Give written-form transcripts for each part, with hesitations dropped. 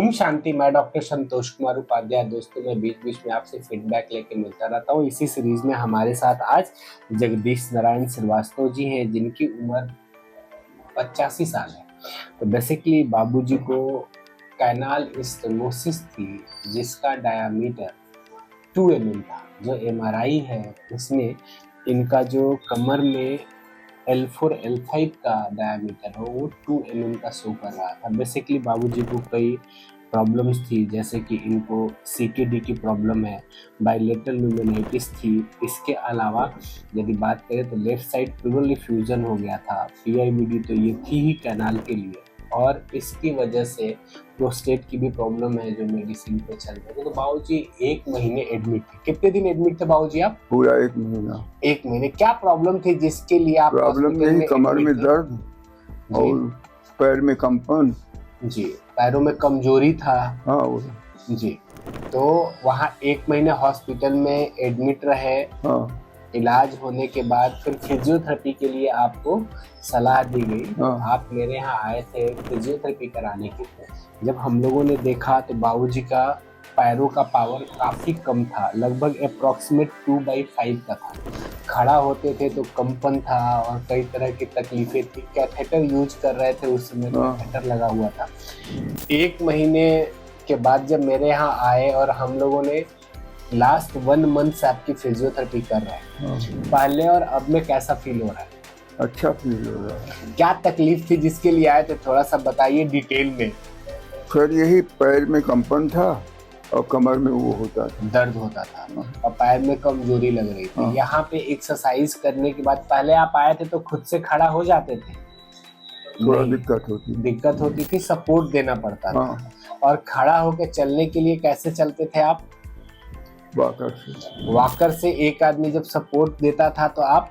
ओम शांति। मैं डॉक्टर संतोष कुमार उपाध्याय। दोस्तों, मैं बीच बीच में आपसे फीडबैक लेके मिलता रहता हूँ। इसी सीरीज में हमारे साथ आज जगदीश नारायण श्रीवास्तव जी हैं, जिनकी उम्र 85 साल है। तो बेसिकली बाबूजी को कैनाल स्टेनोसिस थी, जिसका डायामीटर 2 mm था। जो MRI है उसमें इनका जो कमर में L4 L5 का डायमीटर हो वो 2 mm का शो कर रहा था। बेसिकली बाबूजी को कई प्रॉब्लम्स थी, जैसे कि इनको CKD की प्रॉब्लम है, बाइलेटरल ल्यूमिनाइटिस थी। इसके अलावा यदि बात करें तो लेफ्ट साइड प्लूरल इफ्यूजन हो गया था। PIBD तो ये थी ही कैनाल के लिए, और इसकी वजह से प्रोस्टेट की भी प्रॉब्लम है जो मेडिसिन पे चल रहे थे। तो बाबूजी 1 महीने एडमिट थे। कितने दिन एडमिट थे बाबूजी आप? पूरा 1 महीना। 1 महीने। क्या प्रॉब्लम थी जिसके लिए आप? प्रॉब्लम यही कमर में दर्द और पैर में कंपन जी, पैरों में कमजोरी था। हाँ जी, तो वहाँ 1 महीने हॉस्पिटल में एडमिट रहे। हाँ। इलाज होने के बाद फिर फिजियोथेरेपी के लिए आपको सलाह दी गई। हाँ। आप मेरे यहाँ आए थे फिजियोथेरेपी कराने के लिए। जब हम लोगों ने देखा तो बाबूजी का पैरों का पावर काफ़ी कम था, लगभग अप्रॉक्सीमेट 2/5 का था। खड़ा होते थे तो कंपन था और कई तरह की तकलीफें थी। कैथेटर यूज कर रहे थे, उस समय कैथेटर लगा हुआ था। 1 महीने के बाद जब मेरे यहाँ आए और हम लोगों ने लास्ट 1 मंथ से आपकी फिजियोथेरेपी कर रहे हैं, पहले और अब में कैसा फील हो रहा है? अच्छा फील हो रहा है। क्या तकलीफ थी जिसके लिए आए थे, थोड़ा सा बताइए डिटेल में। फिर यही पैर में कंपन था और कमर में वो होता था, दर्द होता था और पैर में कमजोरी लग रही थी। यहाँ पे एक्सरसाइज करने के बाद, पहले आप आए थे तो खुद से खड़ा हो जाते थे? थोड़ा दिक्कत होती थी, सपोर्ट देना पड़ता था। और खड़ा होकर चलने के लिए कैसे चलते थे आप? वॉकर से एक आदमी जब सपोर्ट देता था तो आप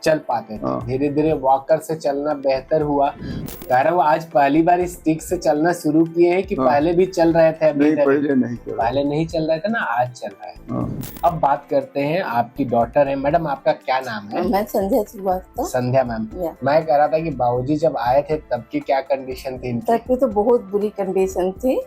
चल पाते थे। धीरे धीरे वॉकर से चलना बेहतर हुआ। कह रहा हूँ आज पहली बार स्टिक से चलना शुरू किए हैं कि पहले भी चल रहे थे? पहले नहीं चल रहे थे ना, आज चल रहे हैं। अब बात करते हैं, आपकी डॉटर है। मैडम, आपका क्या नाम है? मैं संध्या श्रीवास्तव। संध्या मैम। मैं कह रहा था कि बाबूजी जब आए थे तब की क्या कंडीशन थी इनकी? तब की तो बहुत बुरी कंडीशन थी।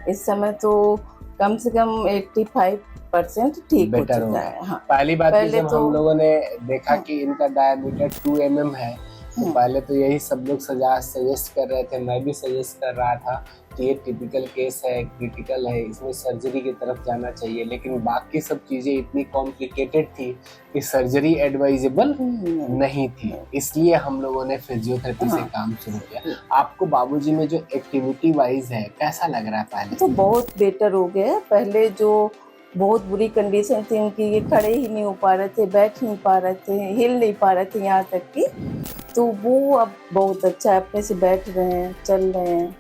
इस समय तो कम से कम 85% ठीक हो चुका है। हाँ। पहली बात जब हम लोगों ने देखा कि इनका डायमीटर 2 mm है, तो पहले तो यही सब लोग सजेस्ट कर रहे थे, मैं भी सजेस्ट कर रहा था कि ये टिपिकल केस है, क्रिटिकल है, इसमें सर्जरी की तरफ जाना चाहिए। लेकिन बाकी सब चीज़ें इतनी कॉम्प्लिकेटेड थी कि सर्जरी एडवाइजेबल नहीं थी, इसलिए हम लोगों ने फिजियोथेरेपी से काम शुरू किया। आपको बाबूजी में जो एक्टिविटी वाइज है कैसा लग रहा है? पहले तो बहुत बेटर हो गया। पहले जो बहुत बुरी कंडीशन थी उनकी, ये खड़े ही नहीं हो पा रहे थे, बैठ नहीं पा रहे थे, हिल नहीं पा रहे थे यहाँ तक कि, तो वो अब बहुत अच्छा है। अपने से बैठ रहे हैं, चल रहे हैं,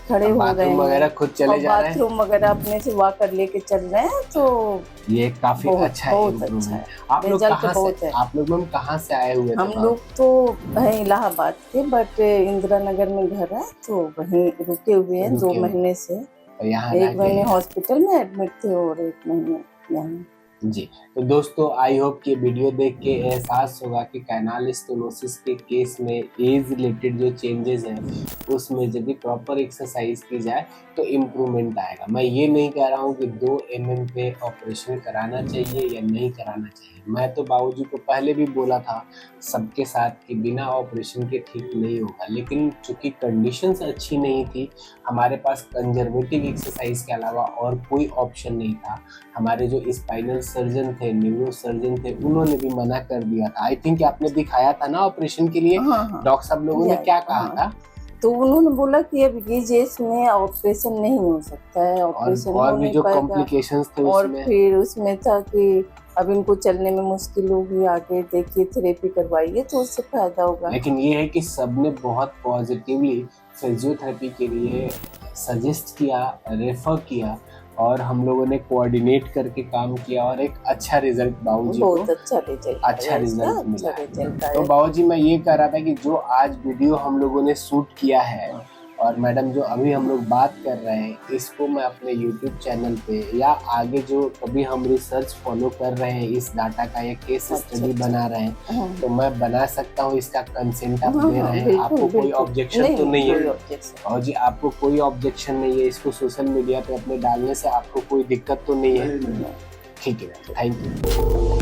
खड़े हो रहे हैं, वगैरह खुद चले जा रहे हैं, बाथरूम वगैरह अपने से वॉकर लेके चल रहे हैं। तो ये काफी अच्छा है, बहुत अच्छा है। आप लोग कहाँ से आए हुए थे? हम लोग तो वहीं इलाहाबाद के, बट इंदिरा नगर में घर है तो वहीं रुके हुए हैं 2 महीने से। 1 महीने हॉस्पिटल में एडमिट थे और 1 महीने यहाँ। जी, तो दोस्तों आई होप कि वीडियो देख के एहसास होगा कि कैनाल स्टेनोसिस के केस में एज रिलेटेड जो चेंजेस हैं उसमें यदि प्रॉपर एक्सरसाइज की जाए तो इम्प्रूवमेंट आएगा। मैं ये नहीं कह रहा हूँ कि 2 mm पे ऑपरेशन कराना चाहिए या नहीं कराना चाहिए। मैं तो बाबूजी को पहले भी बोला था सबके साथ कि बिना ऑपरेशन के ठीक नहीं होगा, लेकिन चूंकि कंडीशंस अच्छी नहीं थी, हमारे पास कंजर्वेटिव एक्सरसाइज के अलावा और कोई ऑप्शन नहीं था। हमारे जो स्पाइनल सर्जन थे, न्यूरो सर्जन थे, उन्होंने भी मना कर दिया था। आई थिंक आपने दिखाया था ना ऑपरेशन के लिए? डॉक्टर साहब लोगों ने क्या कहा था? तो उन्होंने बोला कि अब ये जेस में ऑपरेशन नहीं हो सकता है, ऑपरेशन और भी जो कॉम्प्लिकेशंस थे और फिर उसमें था कि अब इनको चलने में मुश्किल होगी, आगे देखिए थेरेपी करवाइए तो उससे फायदा होगा। लेकिन ये है कि सबने बहुत पॉजिटिवली फिजियोथेरेपी के लिए सजेस्ट किया, रेफर किया, और हम लोगों ने कोऑर्डिनेट करके काम किया और एक अच्छा रिजल्ट बाबूजी को, अच्छा रिजल्ट मिला। तो बाबूजी मैं ये कह रहा था कि जो आज वीडियो हम लोगों ने शूट किया है और मैडम जो अभी हम लोग बात कर रहे हैं इसको मैं अपने YouTube चैनल पे या आगे जो कभी हम रिसर्च फॉलो कर रहे हैं इस डाटा का या केस स्टडी बना रहे हैं हाँ। तो मैं बना सकता हूँ, इसका कंसेंट आप हाँ, दे रहे हैं, बिल्कुल, आपको कोई बिल्कुल। ऑब्जेक्शन तो नहीं कोई है? objection और जी आपको कोई ऑब्जेक्शन नहीं है, इसको सोशल मीडिया पे अपने डालने से आपको कोई दिक्कत तो नहीं है? नहीं, नहीं। ठीक है, थैंक यू।